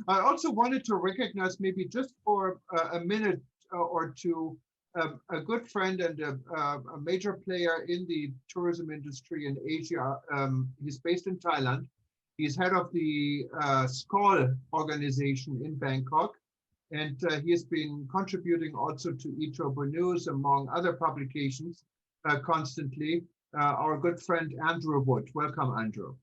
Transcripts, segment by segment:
I also wanted to recognize, maybe just for a minute or two, a good friend and a major player in the tourism industry in Asia. He's based in Thailand. He's head of the SKAL organization in Bangkok. And he has been contributing also to eTurbo News, among other publications, constantly. Our good friend, Andrew Wood. Welcome, Andrew.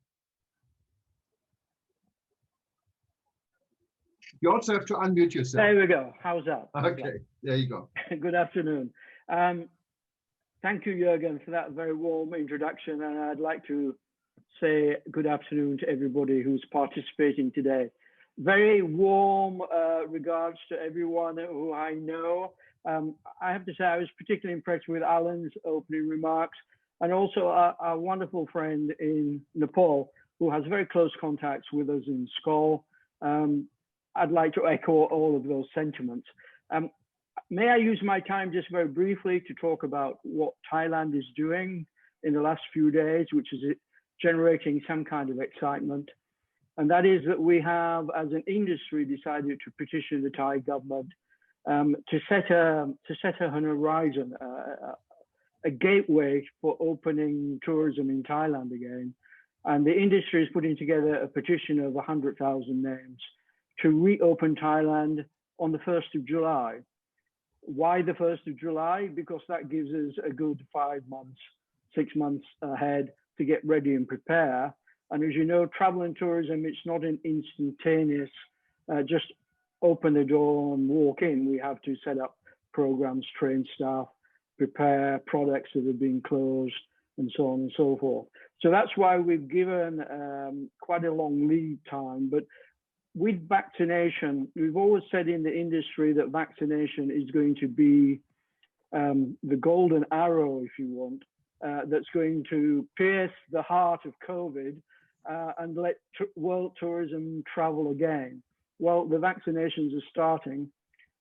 You also have to unmute yourself. There we go. How's that? Okay, there you go. Good afternoon. Thank you, Jürgen, for that very warm introduction. And I'd like to say good afternoon to everybody who's participating today. Very warm regards to everyone who I know. I have to say I was particularly impressed with Alan's opening remarks, and also our wonderful friend in Nepal who has very close contacts with us in SKAL. I'd like to echo all of those sentiments. May I use my time just very briefly to talk about what Thailand is doing in the last few days, which is generating some kind of excitement. And that is that we have, as an industry, decided to petition the Thai government to set a horizon, a gateway for opening tourism in Thailand again. And the industry is putting together a petition of 100,000 names to reopen Thailand on the 1st of July. Why the 1st of July? Because that gives us a good 5 months, 6 months ahead to get ready and prepare. And as you know, travel and tourism, it's not an instantaneous, just open the door and walk in. We have to set up programs, train staff, prepare products that have been closed, and so on and so forth. So that's why we've given quite a long lead time. But with vaccination, we've always said in the industry that vaccination is going to be the golden arrow, if you want, that's going to pierce the heart of COVID and let world tourism travel again. Well, the vaccinations are starting.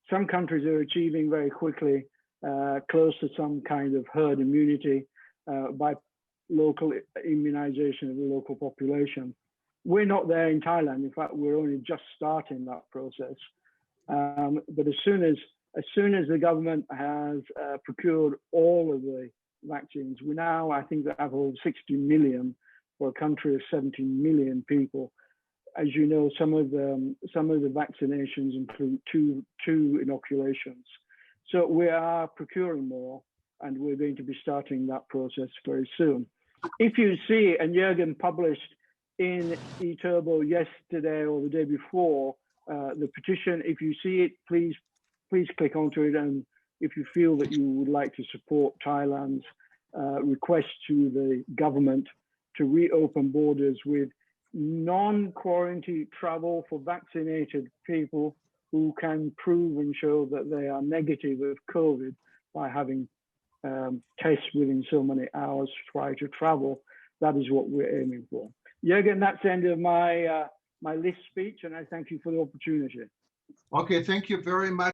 Some countries are achieving very quickly, close to some kind of herd immunity by local immunization of the local population. We're not there in Thailand. In fact, we're only just starting that process. But as soon as the government has procured all of the vaccines, we now, I think, have over 60 million for a country of 17 million people. As you know, some of the vaccinations include two inoculations. So we are procuring more, and we're going to be starting that process very soon. If you see, and Jürgen published in eTurbo yesterday or the day before the petition, if you see it, please click onto it. And if you feel that you would like to support Thailand's request to the government to reopen borders with non-quarantine travel for vaccinated people who can prove and show that they are negative of COVID by having tests within so many hours prior to travel, that is what we're aiming for. Jürgen, that's the end of my my list speech, and I thank you for the opportunity. Okay, thank you very much.